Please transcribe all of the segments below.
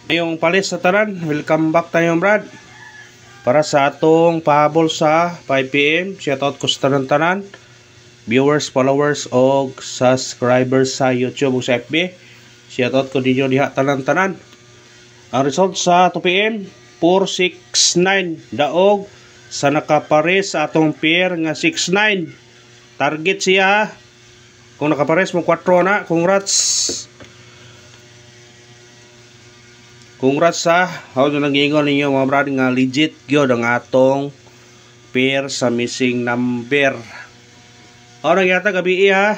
Ngayong palis sa tanan, welcome back tayo Brad. Para sa atong pahabol sa 5 PM, shoutout ko sa tanan viewers, followers o subscribers sa YouTube o sa FB. Shoutout ko ninyo diha tanan. Ang result sa 2 PM, 469 daog sa nakapares sa atong pair nga 69. Target siya. Kung nakapares mo 4 na, congrats. Congrats sa how na nag-iingon ninyo mga brad nga legit gyud ang atong pair sa missing number. O nagyata gabi ha.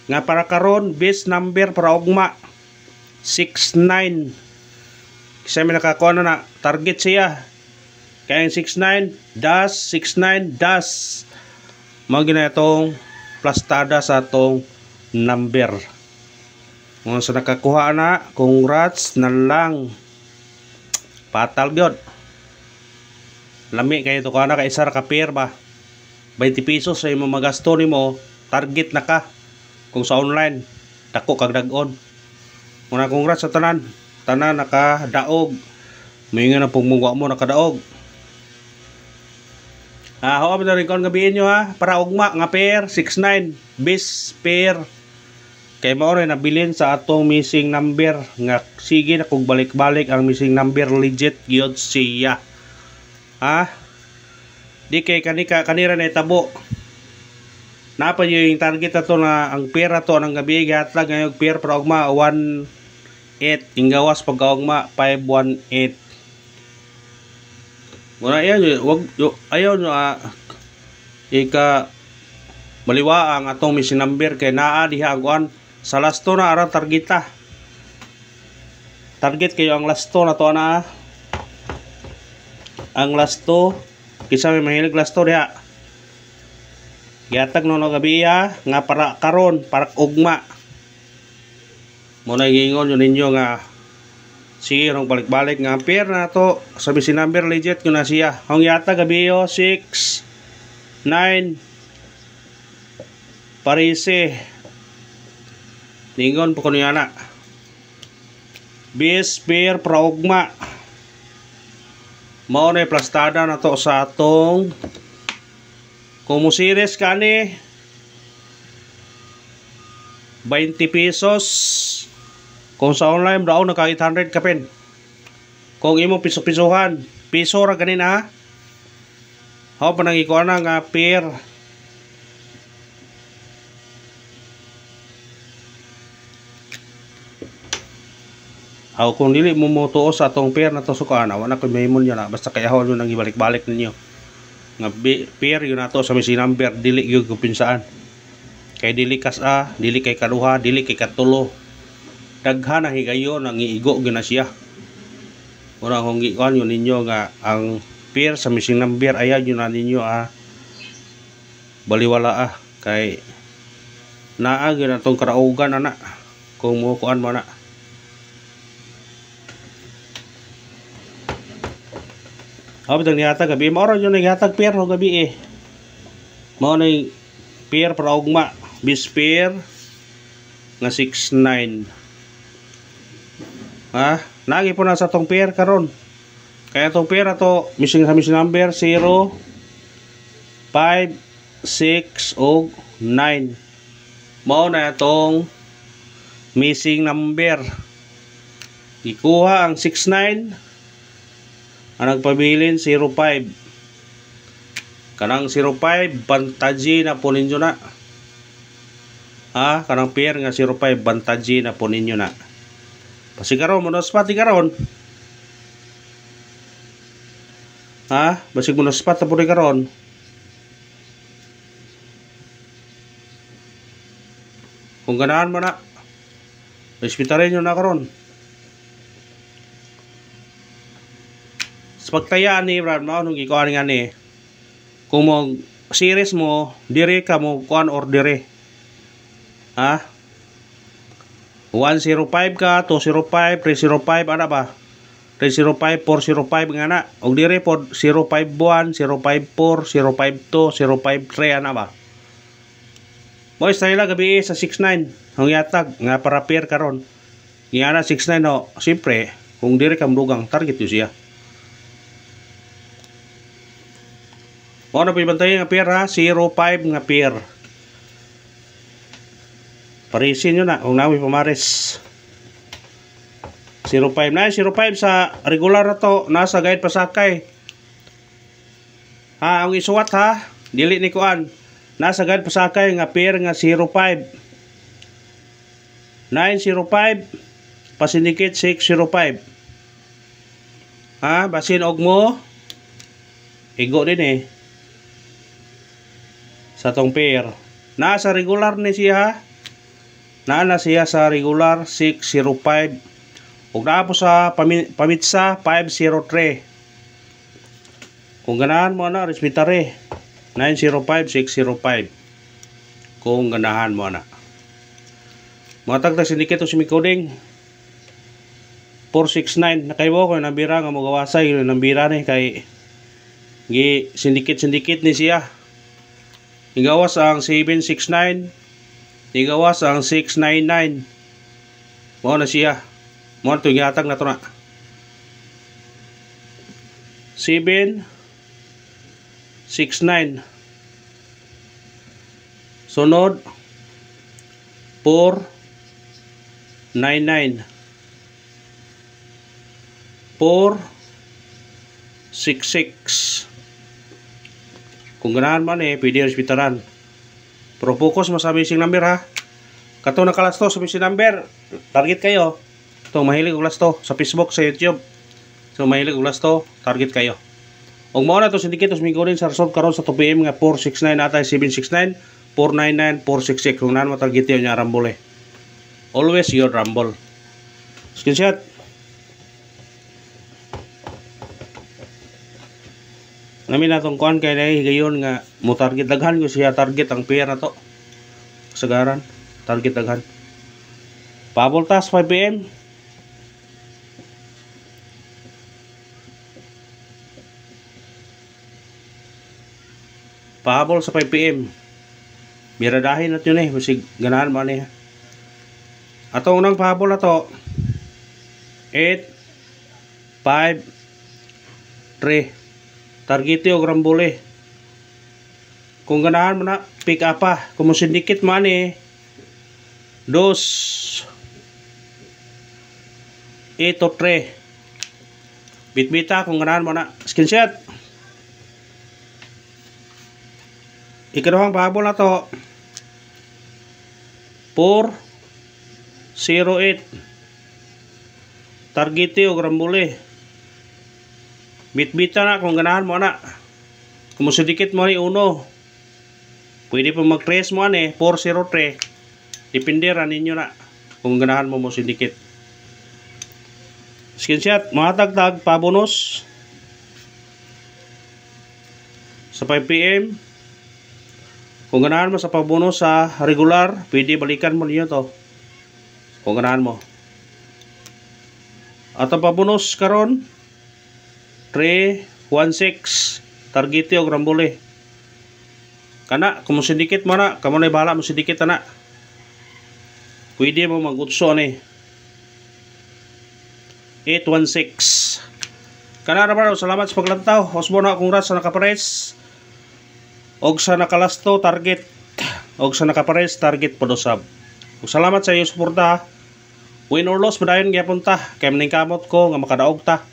Nga para karon best number para ugma 69. Kasi may nakakuha na target siya. Kaya yung 69 dash mga ginatong plastada sa atong number. Kung sa nakakuha na, congrats na lang. Patal gyud. Lami kayo to ka na ka isa ka pair ba. 20 pesos sa imong magasto nimo, target na ka. Kung sa online, dako kag dag-on. Muna congrats sa tanan. Tanan nakadaog. Mayingon na pumungwa mo nakadaog. How na rin kon gabiin nyo ha. Para ugma nga pair 69 best pair. Kay mao rin nabilin sa atong missing number nga sige na kung balik-balik ang missing number legit gyud siya. Ha? Di kay kanira na itabo. Napa yung target ato na ang pair ato nang gabi gatlag ngayong pair para ugma 18 ingawas pag ugma 518. Muna ayaw nyo ika maliwa ang atong missing number kay naa diha ang sa lasto na arang targeta. Target kayo ang lasto na to na. Ang lasto kisa may mahilig lasto diha. Gihatag no gabi ha nga para karon para ugma. Muna gingon yun ninyo nga sige rong balik-balik nga pair na to sa missing number legit yun na siya. Ang yata gabi 6 9 parise ningon po ko niya na best pair para ugma mao na plastada na to sa atong kung musiris ka ni 20 pesos kung sa online daw naka 800 ka pen kung imo piso-pisohan piso ra ganin ha how pa nang ikuha na nga pair aw kung dili mo motuo sa atong pair na to suka na wala ko mahimon yun na basta kayahon yun ang ibalik-balik ninyo nga pair yun na to sa missing number dili yun kupinsaan kay dili kas dili kay kaduha dili kay katulo daghan na higayon ang iigo yun na siya muna kung ikuan yun ninyo nga ang pair sa missing number ayaw yun na ninyo baliwala kay naag yun na tong karaugan na kung mo kuan mo na. Habang nihatag gabi, maoran yun naghatag pair no gabi mao na pair para ugma bis pair nga 69 ha nagi po na sa tong pair karon kaya tong pair ato missing number 0 5 6 ug 9 mao na itong missing number ikuha ang 69 ang nagpabilin 05 kanang 05 bantaji na po ninyo na kanang pair nga 05 bantaji na po ninyo na pasikaron mo na spot karon basig mo na spot na po rin karon kung ganahan mo na respetarin nyo na karon pagtayaan ni Brad mo nung ikuan nga ni kung mo series mo dire ka mo kuan or dire 105 ka 205 305 ana ba 305 405 nga na og dire pod 051 054 052 053 ana ba mo style gabi sa 69 ang yatag nga para pair karon Nga na 6-9 no. Siyempre, kung dire ka mdugang, target yun siya. O na pibantay nga pair ha, 0-5 nga pair. Parisin nyo na, kung namin pamares. 0-5 na, 0-5 sa regular na to, nasa guide pasakay. Ha, ang isuwat ha, dili ni kuan. Nasa guide pasakay nga pair nga 0-5. 9-0-5, pasindikit 6-0-5. Ha, basin og mo. Igo din eh. Sa tong pair. Nasa regular ni siya. Na siya sa regular 605. Ug naa po sa pamitsa 503. Kung ganahan mo na respetare 905 605. Kung ganahan mo na. Matagtag sindikit o simicoding 469 nakaibo ko nambira nga magawasay nambira ni kay gi sindikit ni siya. Igawas ang 769, igawas ang 699. Mo na siya. Mo to gihatag na to na. 769. Sunod 499. 466. Kung ganahan man pwede respetaran. Pero focus mo sa missing number ha. Kato na kalasto sa missing number. Target kayo. Ito, mahilig og lasto sa Facebook, sa YouTube. So, mahilig og lasto, target kayo. Ug mao na to sindikit os minggurin sa result karon sa 2 PM nga 469 atay 769, 499, 466. Kung naan mo target yun niya Rumble. Always your Rumble. Screenshot. Namin natong kuan kay nay gayon nga mo target daghan ko siya target ang pair na to. Kasagaran target daghan. Paboltas 5 PM. Pahabol sa 5 PM. Biradahin na't yun basig ganahan man Atong unang pahabol na to 8 5 3. Targete og Rambole. Kung ganahan mo na pick up pa. Kung mo sindikit man 2 8 o 3. Bitbita kung ganahan mo na. Screenshot. Ikaduhang pahabol na to 408. Targete og Rambole. Bitbita na kung ganahan mo na. Kung musudikit mo ni uno. Pwede pa mag-trace mo 403. Depende ra ninyo na. Kung ganahan mo musudikit. Screenshot. Mahatagtag pa bonus. Sa 5 PM. Kung ganahan mo sa pabonus sa regular. Pwede balikan mo niyo to. Kung ganahan mo. At ang pabonus karon 316 targete og Rambole. Kana kung sindikit mo na, kamo na bahala mo sindikit na. Pwede mo magutso 816. Kana ra ba salamat sa paglantaw. Osbo na congrats sa nakapares. Og sa nakalasto target. Og sa nakapares target podosab. Ug salamat sa iyo suporta. Win or loss padayon gyapon ta. Kay maning kamot ko nga makadaog ta.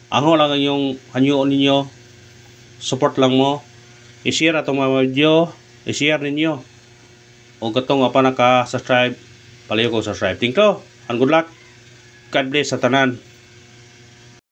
Ango lang yung hanyoon ninyo. Support lang mo. I-share atong mga video. I-share ninyo. O katong nga pa naka-subscribe. Palayo ko subscribe. Thank you. And good luck. God bless sa tanan.